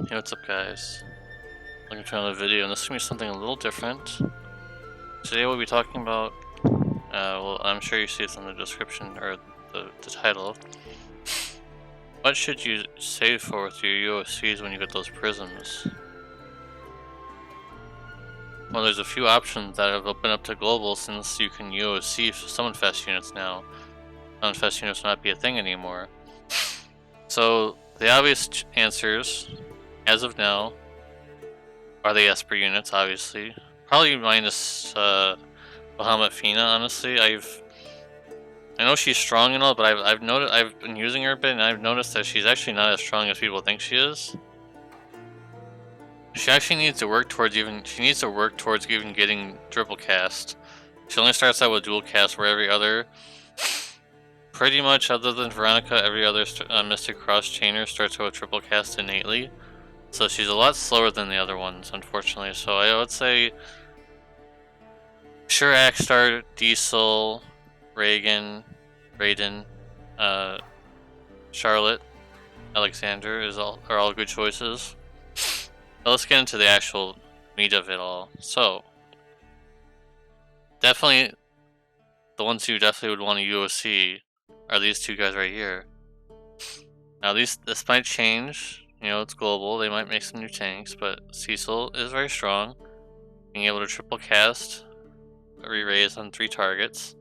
Hey, what's up guys? Looking for another video, and this is going to be something a little different. Today we'll be talking about, well, I'm sure you see it in the description, or the title. What should you save for with your UoCs when you get those prisms? Well, there's a few options that have opened up to global since you can UoC Summonfest units now. Summonfest units will not be a thing anymore. So, the obvious answers, as of now, are the Esper units, obviously. Probably minus Bahamut Fina, honestly. I know she's strong and all, but I've been using her a bit, and I've noticed that she's actually not as strong as people think she is. She actually needs to work towards even getting triple cast. She only starts out with dual cast, where every other, pretty much other than Veronica, every other Mystic Cross Chainer starts out with triple cast innately. So she's a lot slower than the other ones, unfortunately. So I would say, sure, Axstar, Diesel, Raiden, Charlotte, Alexander are all good choices. But let's get into the actual meat of it all. So, definitely, the ones you definitely would want to UoC are these two guys right here. Now, this might change. You know, it's global. They might make some new tanks, but Cecil is very strong. Being able to triple cast, re-raise on 3 targets.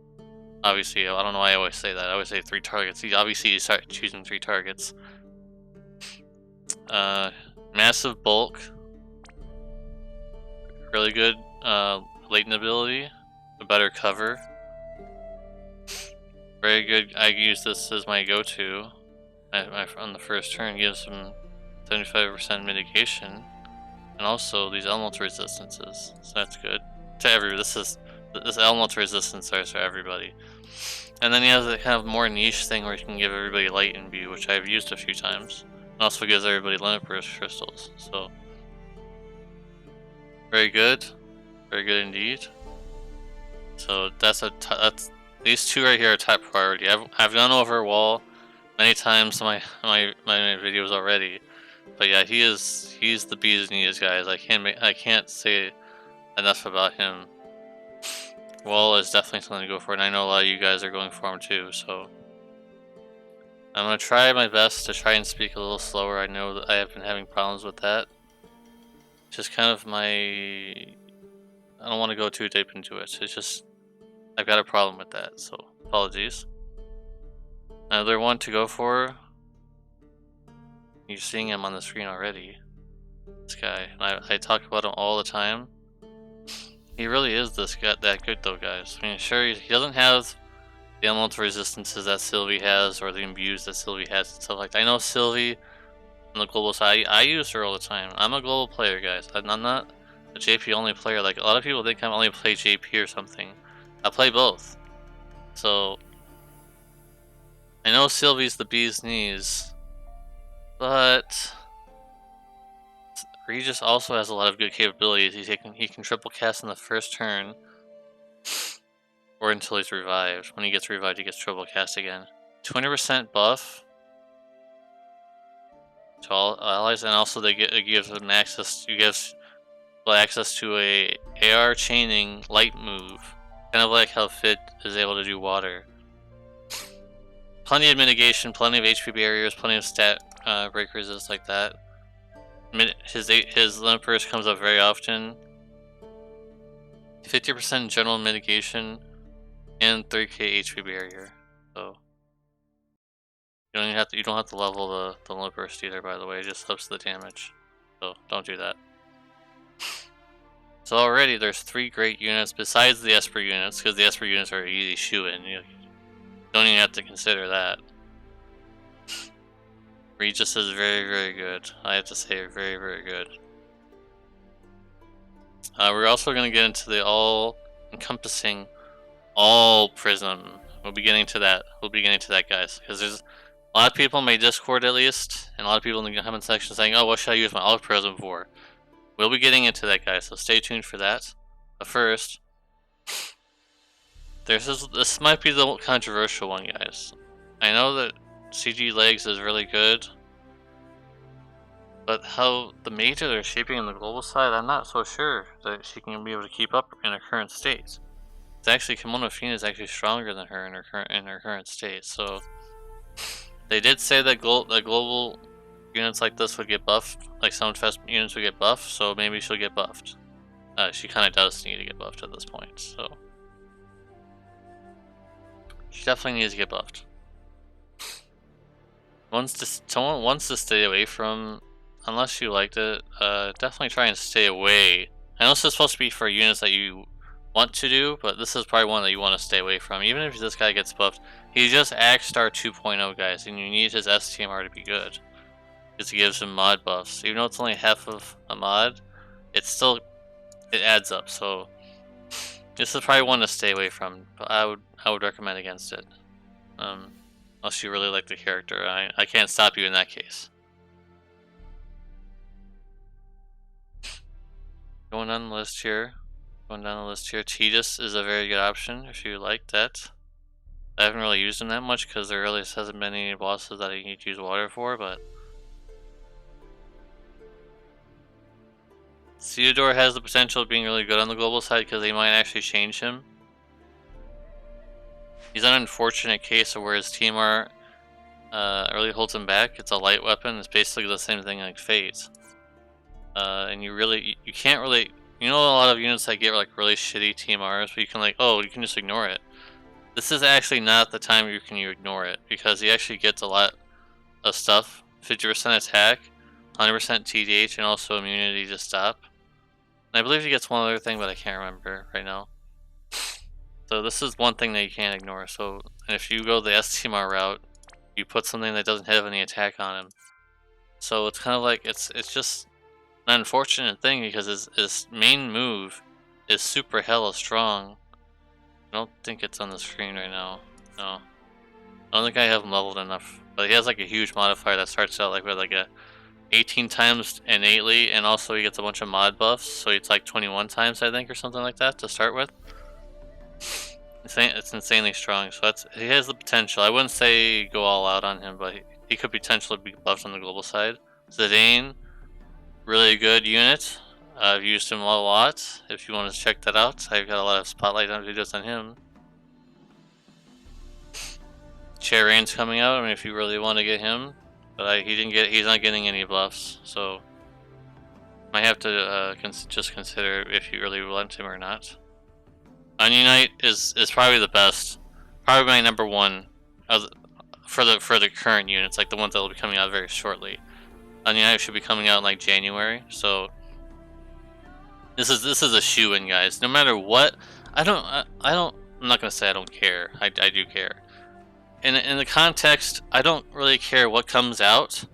Obviously, I don't know why I always say that. I always say 3 targets. Obviously, you start choosing 3 targets. Massive bulk. Really good latent ability. A better cover. Very good. I use this as my go-to. On the first turn, gives him 75% mitigation. And also these elemental resistances. So that's good. To everyone. This elemental resistance are for everybody. And then he has a kind of more niche thing where he can give everybody light imbue, which I've used a few times. And also gives everybody limit burst crystals. So very good indeed. So that's these two right here are top priority. I've gone over Wall many times in my videos already, but yeah, he's the bee's knees, guys. I can't say enough about him. Wall is definitely something to go for, and I know a lot of you guys are going for him too. So I'm gonna try my best to try and speak a little slower. I know that I have been having problems with that. Just kind of I don't want to go too deep into it. It's just I've got a problem with that, so apologies. Another one to go for. You're seeing him on the screen already. This guy. I talk about him all the time. He really is that good though, guys. I mean, sure, he doesn't have the elemental resistances that Sylvie has, or the imbues that Sylvie has, and stuff like that. I know Sylvie on the global side, I use her all the time. I'm a global player, guys. I'm not a JP only player. Like, a lot of people think I only play JP or something. I play both. So, I know Sylvie's the bee's knees, but Regis also has a lot of good capabilities. He can triple cast in the first turn, or until he's revived. When he gets revived, he gets triple cast again. 20% buff to all allies, and also it gives them access. You gives access to a AR chaining light move, kind of like how Fit is able to do water. Plenty of mitigation, plenty of HP barriers, plenty of stat break resist like that. His limit burst comes up very often. 50% general mitigation and 3k HP barrier. So you don't have to level the limit burst either. By the way, it just ups the damage. So don't do that. So already there's 3 great units besides the Esper units, because the Esper units are easy shoe-in. You don't even have to consider that. Regis is very good. I have to say, very good. We're also going to get into the all-encompassing all Prism. We'll be getting to that. Guys, because there's a lot of people in my Discord, at least, and a lot of people in the comment section saying, "Oh, what should I use my all Prism for?" We'll be getting into that, guys. So stay tuned for that. But first, this might be the controversial one, guys. I know that CG Legs is really good, But how the major they're shaping in the global side, I'm not so sure that she can be able to keep up in her current state. It's actually Kimono Fiend is actually stronger than her in her current state. So they did say that global units like this would get buffed, like Soundfest units would get buffed. So maybe she'll get buffed. She kind of does need to get buffed at this point. So she definitely needs to get buffed. Someone wants to stay away from, unless you liked it, definitely try and stay away. I know this is supposed to be for units that you want to do, but this is probably one that you want to stay away from. Even if this guy gets buffed, he's just Axstar 2.0, guys, and you need his STMR to be good. Because it gives him mod buffs. Even though it's only half of a mod, it adds up. So this is probably one to stay away from. But I would recommend against it. Unless you really like the character. I can't stop you in that case. Going down the list here. Tidus is a very good option if you like that. I haven't really used him that much because there really hasn't been any bosses that I need to use water for, but Theodore has the potential of being really good on the global side because they might actually change him. He's an unfortunate case of where his TMR really holds him back. It's a light weapon. It's basically the same thing like Fate. And you can't really, a lot of units that get like really shitty TMRs, but you can just ignore it. This is actually not the time you ignore it because he actually gets a lot of stuff. 50% attack, 100% TDH, and also immunity to stop. And I believe he gets one other thing, but I can't remember right now. So this is one thing that you can't ignore. So if you go the STMR route, you put something that doesn't have any attack on him. So it's kind of like it's just an unfortunate thing because his main move is super hella strong. I don't think it's on the screen right now. No, I don't think I have him leveled enough. But he has like a huge modifier that starts out like with like a 18 times innately, and also he gets a bunch of mod buffs, so it's like 21 times I think or something like that to start with. It's insanely strong, so he has the potential. I wouldn't say go all out on him, but he could potentially be buffed on the global side. Zidane, really good unit. I've used him a lot. If you want to check that out, I've got a lot of spotlight on videos on him. Charain's coming out. I mean, if you really want to get him, but he's not getting any buffs, so might have to just consider if you really want him or not. Onion Knight is probably the best, probably my number one for the current units, like the ones that will be coming out very shortly. Onion Knight should be coming out in like January, so this is a shoe-in, guys. No matter what, I'm not gonna say I don't care. I do care. In the context, I don't really care what comes out.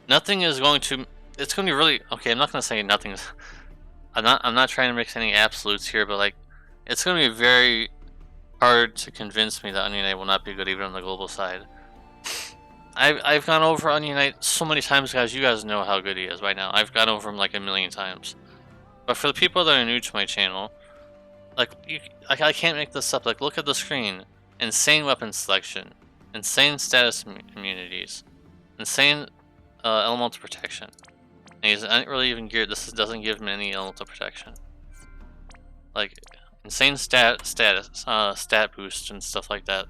Nothing is going to. It's going to be really okay. I'm not gonna say nothing's. I'm not trying to mix any absolutes here, but like, it's going to be very hard to convince me that Onion Knight will not be good even on the global side. I've gone over Onion Knight so many times, guys. You guys know how good he is by now. I've gone over him like a million times. But for the people that are new to my channel, like I can't make this up. Like, look at the screen. Insane weapon selection, insane status immunities, insane elemental protection. And he's not really even geared. This doesn't give him any elemental protection. Like, insane stat boost and stuff like that.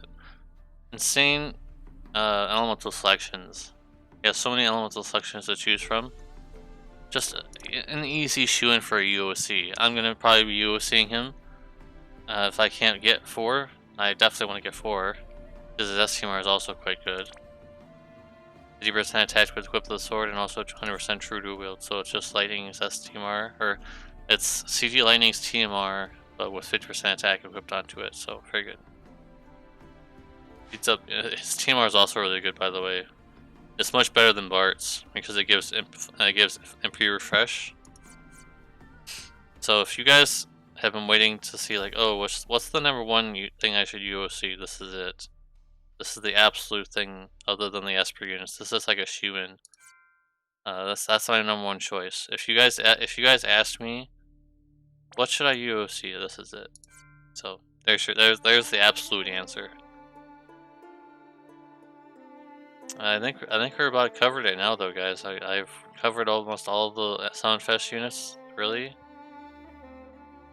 Insane elemental selections. He has so many elemental selections to choose from. Just an easy shoe-in for a UoC. I'm gonna probably be UoCing him. If I can't get 4, I definitely want to get 4. Because his STMR is also quite good. 50% attached with Whip of the Sword and also 100% true dual wield. So it's just Lightning's STMR, or it's CG Lightning's TMR, but with 50% attack equipped onto it. So very good. His TMR is also really good, by the way. It's much better than Bart's because it gives MP refresh. So if you guys have been waiting to see like, oh, what's the number one thing I should UoC, this is it. This is the absolute thing other than the Esper units. This is like a shoe-in. That's my number one choice. If you guys asked me, what should I UoC, this is it. So there's the absolute answer. I think we're about covered it now, though, guys. I've covered almost all of the Soundfest units. Really,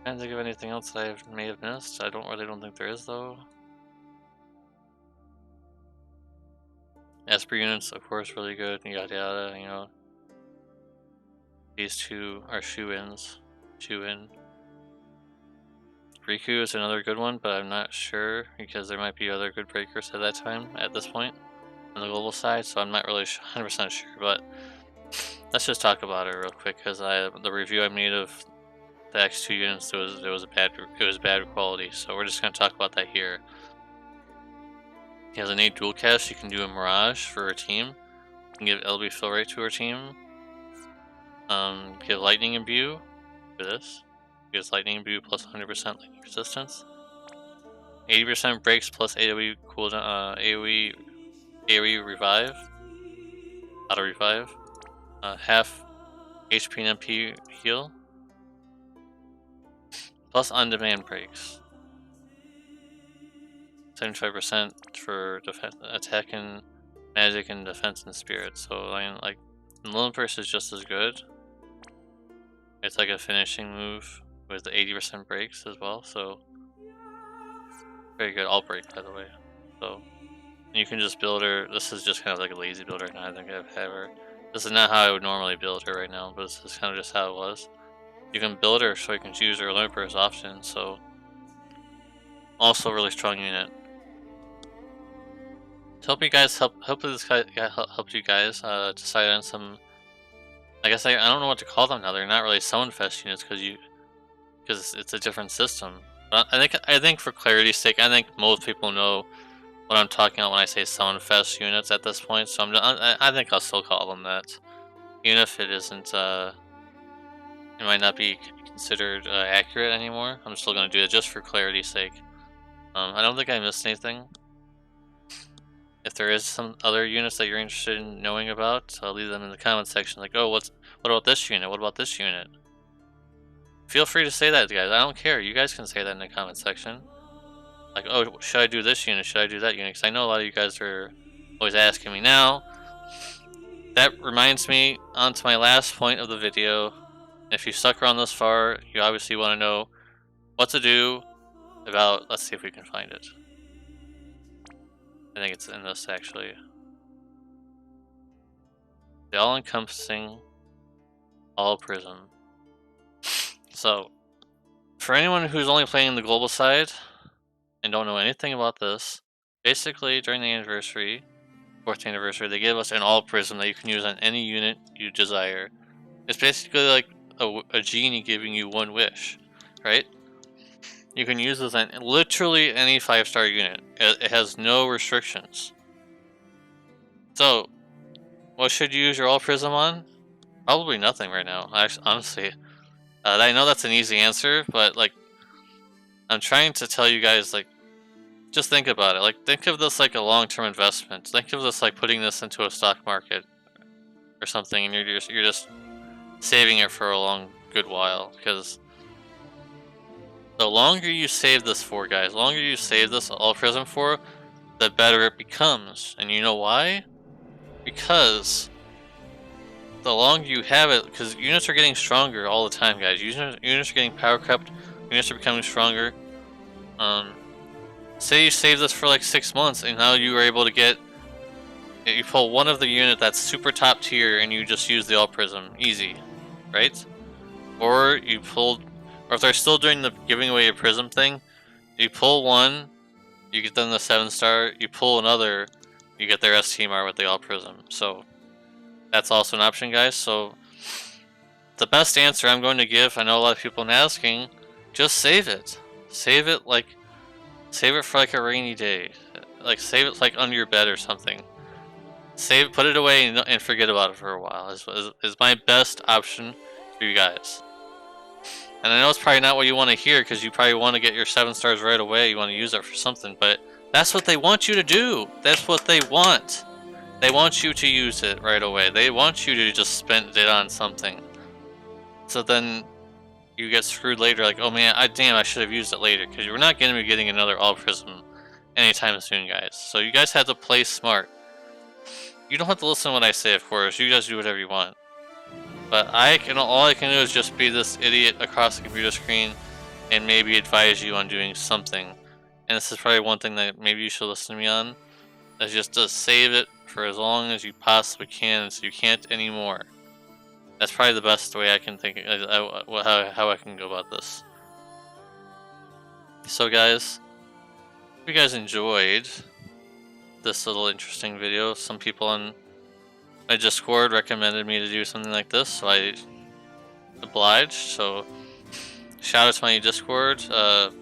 can't think of anything else that I may have missed. I don't think there is, though. Esper units, of course, really good. Yada yada. You know, these two are shoe-ins. Shoe-in. Riku is another good one, but I'm not sure because there might be other good breakers at that time. At this point, on the global side, so I'm not really 100% sure. But let's just talk about it real quick because the review I made of the X2 units, it was bad quality. So we're just gonna talk about that here. He has an 8 dual cast. You can do a Mirage for a team. You can give LB fill rate to our team. Give Lightning Imbue for this. Gives Lightning Imbue plus 100% lightning resistance. 80% breaks plus AoE cooldown. AoE revive. Auto revive. Half HP and MP heal. Plus on demand breaks. 75% for attack and magic and defense and spirit. So I mean, like, Olympus is just as good. It's like a finishing move with the 80% breaks as well. So very good. All break, by the way. So you can just build her. This is just kind of like a lazy build right now. I think I've had her. This is not how I would normally build her right now, but this is kind of just how it was. You can build her so you can choose her Olympus often. So also really strong unit. To help you guys hopefully this guy helped you guys decide on some. I guess I don't know what to call them now. They're not really Soundfest units because it's a different system. But I think for clarity's sake, I think most people know what I'm talking about when I say Soundfest units at this point. So I think I'll still call them that, even if it isn't. It might not be considered accurate anymore. I'm still going to do it just for clarity's sake. I don't think I missed anything. If there is some other units that you're interested in knowing about, I'll leave them in the comment section. Like, oh, what about this unit? What about this unit? Feel free to say that, guys. I don't care. You guys can say that in the comment section. Like, oh, should I do this unit? Should I do that unit? Because I know a lot of you guys are always asking me. Now, that reminds me onto my last point of the video. If you stuck around this far, you obviously want to know what to do about. Let's see if we can find it. I think it's in this actually. The all-encompassing all Prism. So, for anyone who's only playing the global side and don't know anything about this, basically during the anniversary, 4th anniversary, they gave us an all Prism that you can use on any unit you desire. It's basically like a genie giving you one wish, right? You can use this on literally any 5-star unit. It has no restrictions. So, what should you use your all Prism on? Probably nothing right now. Actually, honestly, I know that's an easy answer, but like, I'm trying to tell you guys, like, just think about it. Like, think of this like a long-term investment. Think of this like putting this into a stock market or something, and you're just saving it for a long, good while. Because the longer you save this for, guys, the longer you save this all Prism for, the better it becomes. And you know why? Because the longer you have it, because units are getting stronger all the time, guys. Units are getting power crept. Units are becoming stronger. Say you save this for like 6 months, and now you are able to get. You pull one of the unit that's super top tier, and you just use the all Prism, easy, right? Or you pulled, or if they're still doing the giving away a Prism thing, you pull one, you get them the 7-star. You pull another, you get their STMR with the all Prism. So that's also an option, guys. So the best answer I'm going to give, I know a lot of people are asking, just save it. Save it for like a rainy day. Like save it like under your bed or something. Put it away and forget about it for a while. Is my best option for you guys. And I know it's probably not what you want to hear because you probably want to get your 7 stars right away. You want to use it for something, but that's what they want you to do. That's what they want. They want you to use it right away. They want you to just spend it on something. So then you get screwed later, like, oh man, damn, I should have used it later, because you're not going to be getting another all Prism anytime soon, guys. So you guys have to play smart. You don't have to listen to what I say, of course. You guys do whatever you want. But all I can do is just be this idiot across the computer screen and maybe advise you on doing something. And this is probably one thing that maybe you should listen to me on. Is just to save it for as long as you possibly can, so you can't anymore. That's probably the best way I can think how I can go about this. So guys, if you guys enjoyed this little interesting video, some people on my Discord recommended me to do something like this, so I obliged. So shout out to my Discord. Feel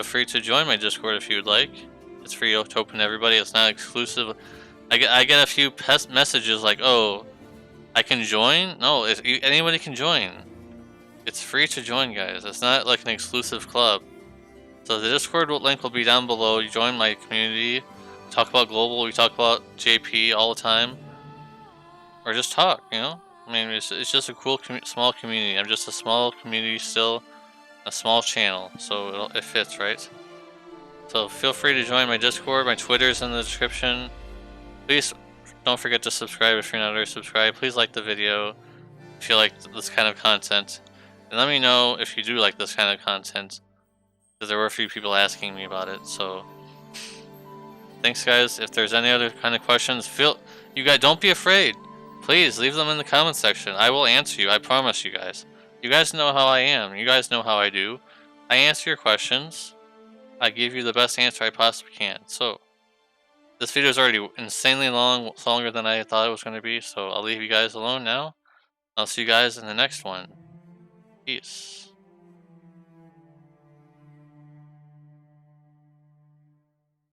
free to join my Discord if you would like. It's free to open to everybody. It's not exclusive. I get a few messages like, "Oh, I can join." No, anybody can join. It's free to join, guys. It's not like an exclusive club. So the Discord link will be down below. You join my community. We talk about global. We talk about JP all the time, or just talk. You know, I mean, it's just a cool small community. I'm just a small community still, a small channel, so it fits, right? So feel free to join my Discord. My Twitter's in the description. Please don't forget to subscribe if you're not already subscribed. Please like the video if you like this kind of content. And let me know if you do like this kind of content, because there were a few people asking me about it. So thanks guys. If there's any other kind of questions, you guys don't be afraid. Please leave them in the comment section. I will answer you. I promise you guys. You guys know how I am. You guys know how I do. I answer your questions. I give you the best answer I possibly can. So this video is already insanely long, longer than I thought it was going to be, so I'll leave you guys alone now. I'll see you guys in the next one. Peace.